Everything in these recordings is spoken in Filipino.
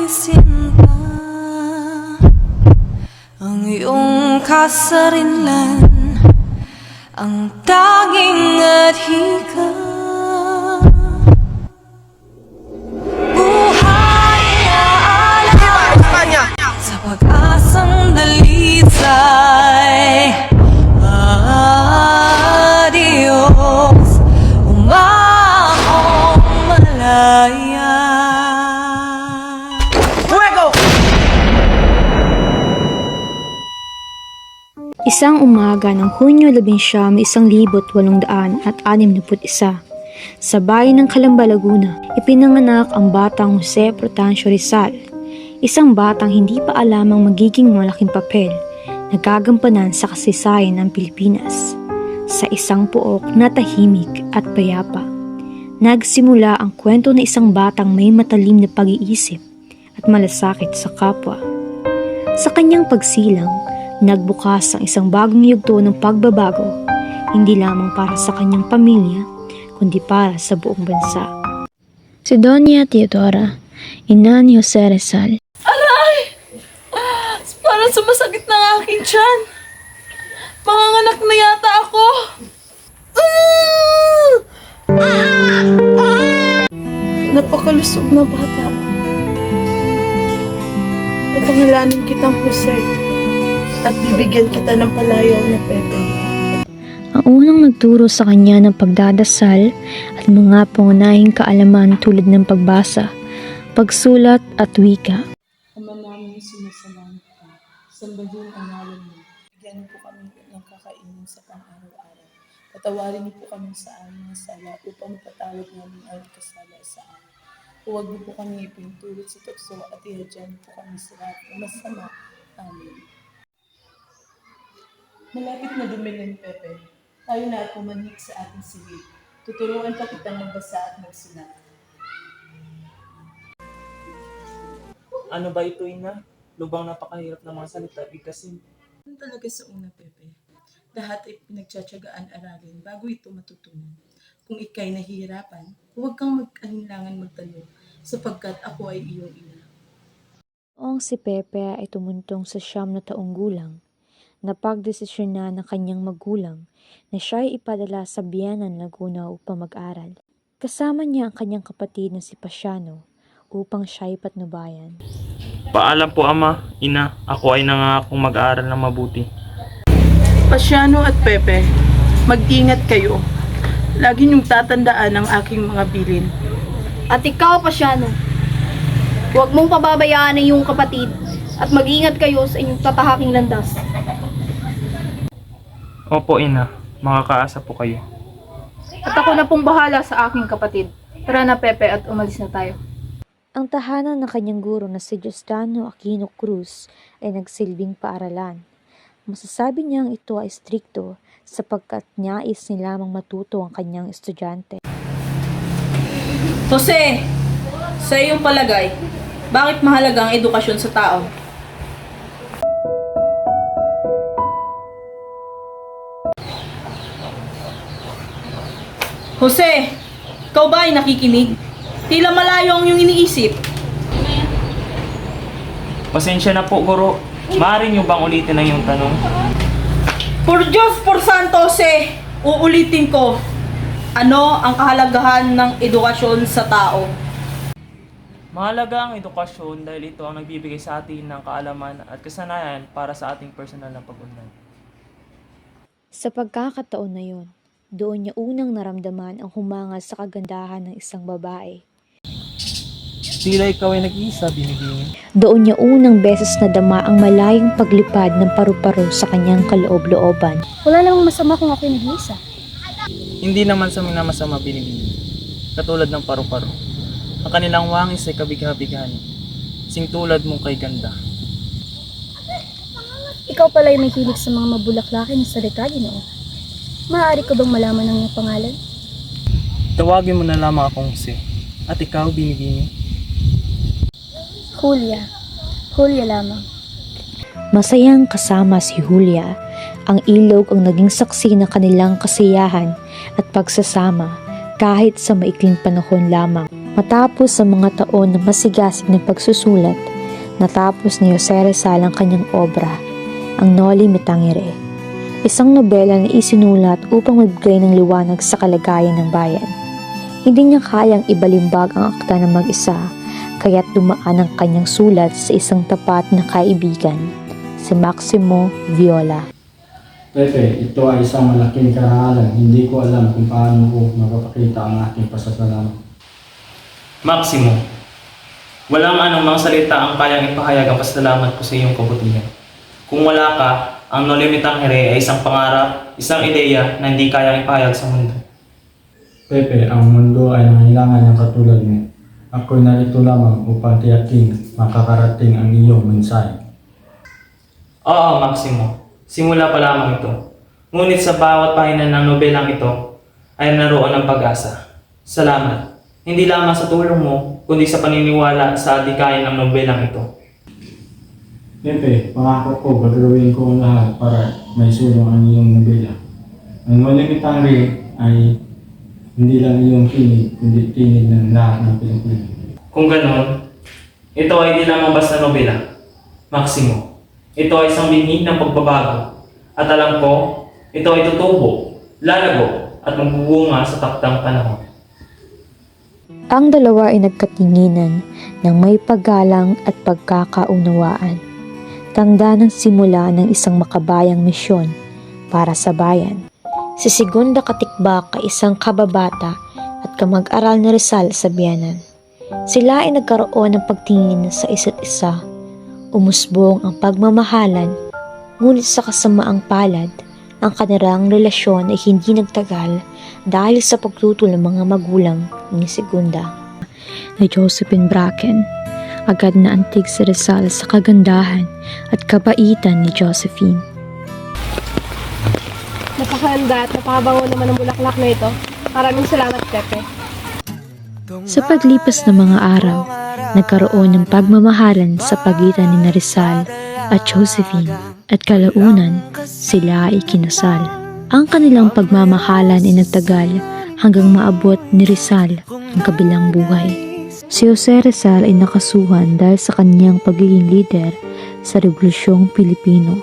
sinta ang iyong kasarinlan, ang tanging adhika. Buhay na alam sa pag-asang dalisay. Adios, umahong malaya. Isang umaga ng Hunyo 11, 1861, sa bayan ng Calamba, Laguna, ipinanganak ang batang Jose Protancio Rizal, isang batang hindi pa alam ang magiging malaking papel na gagampanan sa kasaysayan ng Pilipinas. Sa isang puok na tahimik at payapa, nagsimula ang kwento ng isang batang may matalim na pag-iisip at malasakit sa kapwa. Sa kanyang pagsilang, nagbukas ang isang bagong yugto ng pagbabago, hindi lamang para sa kanyang pamilya, kundi para sa buong bansa. Si Doña Teodora, ina ni Jose Rizal. Aray! Parang sumasakit ng aking tiyan. Panganganak na yata ako. Napakalusog na bata. Papangalanin kitang Jose at bibigyan kita ng palayaw na Pepe. Ang unang nagturo sa kanya ng pagdadasal at mga pangunahing kaalaman tulad ng pagbasa, pagsulat at wika. Ama namin sumasalangit ka, sambahin ang ngalan mo. Bigyan niyo po kami ng kakainin sa pang-araw-araw. Patawarin niyo po kami sa aming mga sala upang mapatawad namin ang kasala sa amin. Huwag niyo po kami ipintulot sa tukso at ihadyan niyo po kami sa lahat ng masama. Amen. Malapit na dumilin, Pepe. Tayo na at pumanik sa ating silid. Tuturuan pa kitang magbasa at magsulat. Ano ba ito, Ina? Lubang napakahirap ng mga salita bigkasin. Ano talaga sa una, Pepe? Lahat ay pinagtsatsagaan aralin bago ito matutunan. Kung ikay nahihirapan, huwag kang mag-alinlangan magtanong sapagkat ako ay iyong ina. Noong si Pepe ay tumuntong sa 9 na taong gulang, napagdesisyon na ng kanyang magulang na siya ay ipadala sa Bianan, Laguna upang mag-aral. Kasama niya ang kanyang kapatid na si Pasiano upang siya ay patnubayan. Paalam po, Ama, Ina. Ako ay nangangakong mag-aaral ng mabuti. Pasiano at Pepe, mag-ingat kayo. Lagi niyong tatandaan ang aking mga bilin. At ikaw, Pasiano, huwag mong pababayaan ang iyong kapatid at mag-ingat kayo sa inyong tatahaking landas. Opo, Ina. Makakaasa po kayo. At ako na pong bahala sa aking kapatid. Tara na, Pepe, at umalis na tayo. Ang tahanan ng kanyang guro na si Justino Aquino Cruz ay nagsilbing paaralan. Masasabi niyang ito ay strikto sapagkat nais nilamang matuto ang kanyang estudyante. Jose, sa iyong palagay, bakit mahalaga ang edukasyon sa tao? Jose, ikaw ba ay nakikinig? Tila malayo ang iyong iniisip. Pasensya na po, Guro. Maaari niyo bang ulitin ang iyong tanong? Por Diyos, por Santo, Jose, uulitin ko. Ano ang kahalagahan ng edukasyon sa tao? Mahalaga ang edukasyon dahil ito ang nagbibigay sa atin ng kaalaman at kasanayan para sa ating personal na pag-unlad. Sa pagkakataon na yun, doon niya unang naramdaman ang humanga sa kagandahan ng isang babae. Tila ikaw ay nag-iisa, Binibini. Doon niya unang beses nadama ang malayong paglipad ng paru-paro sa kanyang kaloob-looban. Wala namang masama kung ako'y nag-iisa. Hindi naman sa minamasama, Binibini. Katulad ng paru-paro. Ang kanilang wangis ay kabigha-bighan. Sing tulad mong kay ganda. Ikaw pala ay may hilig sa mga mabulaklakin sa salita, Ginoo. Maaari ko bang malaman ang iyong pangalan? Tawagin mo na lamang akong Jose. At ikaw, Binibini? Julia. Julia lamang. Masayang kasama si Julia. Ang ilog ang naging saksi ng kanilang kasiyahan at pagsasama kahit sa maikling panahon lamang. Matapos ang mga taon ng masigasig na pagsusulat, natapos ni Jose Rizal ang kanyang obra, ang Noli Me Tangere, isang nobela na isinulat upang magbigay ng liwanag sa kalagayan ng bayan. Hindi niya kayang ibalimbag ang akta ng mag-isa, kaya't dumaan ang kanyang sulat sa isang tapat na kaibigan, si Maximo Viola. Pepe, ito ay isang malaking karangalan. Hindi ko alam kung paano ko mapapakita ang aking pasasalamat. Maximo, walang anumang salita ang kayang ipahayag ang pasalamat ko sa iyong kabutihan. Kung wala ka, ang Noli Me Tangere ay isang pangarap, isang ideya na hindi kayang ipahayag sa mundo. Pepe, ang mundo ay nangailangan ng katulad mo. Ako'y narito lamang upang tiyakin makakarating ang iyong mensahe. Oo, Maximo. Simula pa lamang ito. Ngunit sa bawat pahina ng nobelang ito ay naroon ang pag-asa. Salamat. Hindi lamang sa tulong mo, kundi sa paniniwala sa adikain ng nobelang ito. Pepe, pangako ko gagawin ko ang lahat para may sulong ang iyong nobela. Ang Noli Me Tangere ay hindi lang iyong tinig, kundi tinig ng lahat ng Pilipino. Kung ganon, ito ay di lamang basta nobela. Maximo, ito ay isang bingit ng pagbabago. At alam ko, ito ay tutubo, lalago, at magbubunga sa taktang panahon. Ang dalawa ay nagkatinginan ng may paggalang at pagkakaunawaan. Tanda ng simula ng isang makabayang misyon para sa bayan. Si Segunda Katikbak ay isang kababata at kamag-aral ni Rizal sa biyanan. Sila ay nagkaroon ng pagtingin sa isa't isa. Umusbong ang pagmamahalan, ngunit sa kasamaang palad, ang kanilang relasyon ay hindi nagtagal dahil sa pagtutol ng mga magulang ni Segunda. Ni Josephine Bracken, agad na antig si Rizal sa kagandahan at kabaitan ni Josephine. Napakahanda at napakabango naman ng bulaklak na ito. Maraming salamat, Pepe. Sa paglipas ng mga araw, nagkaroon ng pagmamahalan sa pagitan ni Rizal at Josephine at kalaunan sila ay kinasal. Ang kanilang pagmamahalan ay nagtagal hanggang maabot ni Rizal ang kabilang buhay. Si Jose Rizal ay nakasuhan dahil sa kanyang pagiging lider sa Rebolusyong Pilipino.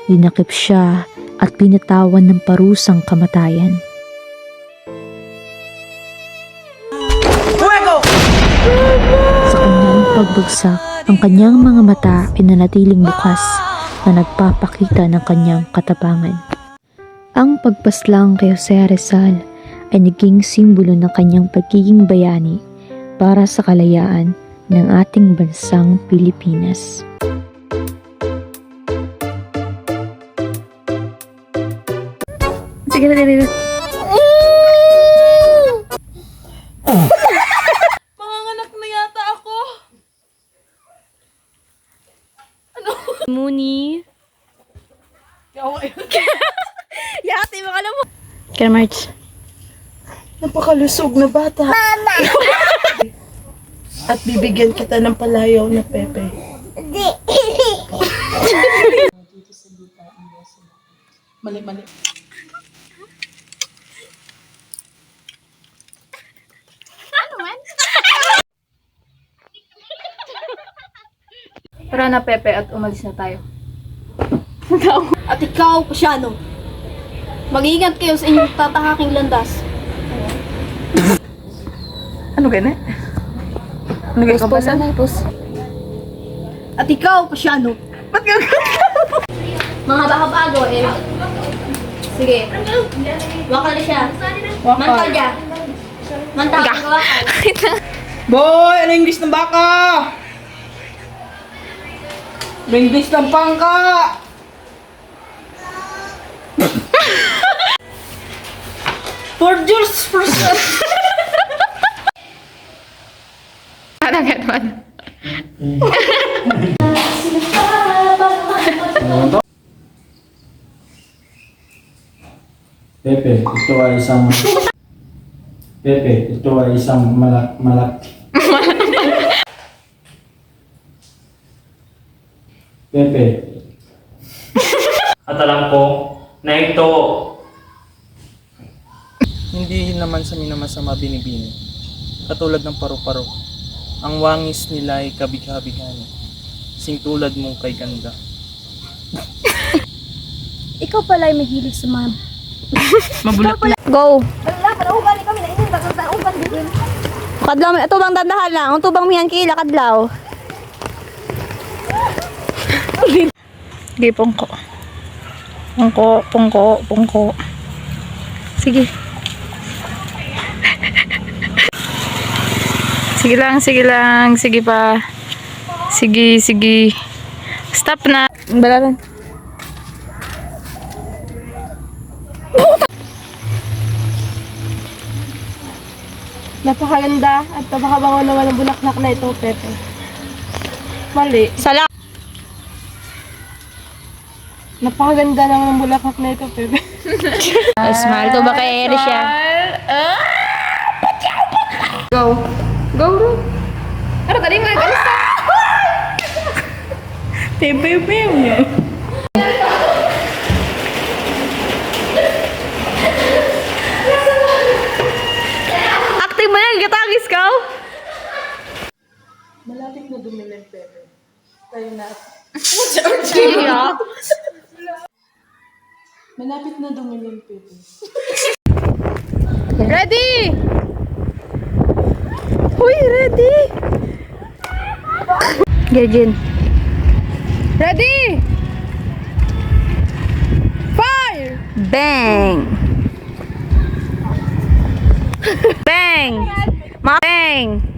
Dinakip siya at binatawan ng parusang kamatayan. Sa kanyang pagbagsak, ang kanyang mga mata ay nanatiling bukas na nagpapakita ng kanyang katapangan. Ang pagpaslang kay Jose Rizal ay naging simbolo ng kanyang pagiging bayani para sa kalayaan ng ating bansang Pilipinas. Sige na, Manganganak na yata ako. Muni. Yati, baka alam mo. Kaya March. Napakalusog na bata. At bibigyan kita ng palayaw na Pepe. Mali. Tara na, Pepe, at umalis na tayo. At ikaw, Pasiano, mag-iingat kayo sa inyong tatahaking landas. Ano gani? Ano gani ka ba? At ikaw, Pasiano. Ba't ka? Mga baka-bago, eh. Sige. Wakal siya. Mantal siya. Mantal. Wakal. Boy, ano English ng baka? Ano English ng pangka? For Jules, for Pepe, ito ay isang Pepe, ito ay isang Pepe, At alam ko na ito hindi naman sa minamasama binibini. katulad ng paru-paro. Ang wangis nila ay kabigha-bighani, sing tulad mo kay ganda. Ikaw pala ay mahilig sa mga... Mabulat na. Go! Wala, panauban kami na inun. Panauban din. Kadlaw, ito bang dandahan lang. Ito bang mihan kila, kadlaw. Sige, pungko. Pungko. Sige. Sige lang. Sige pa. Sige. Stop na. Balaran. Napakaganda at napakabango naman ang bulaklak na ito, Pepe. Mali. Sala. Napakaganda naman ang bulaklak na ito, Pepe. Smile to ba kay Eri siya? Go. Ano, tadi mo nag-alis ka? Pepe niya. Acting mo yan, gatagis ka? Malapit na dumilim, Pepe. Tayo na. Malapit na dumilim, Pepe. Ready? Uy, ready? Gajin. Ready? Fire! Bang! Bang! Bang!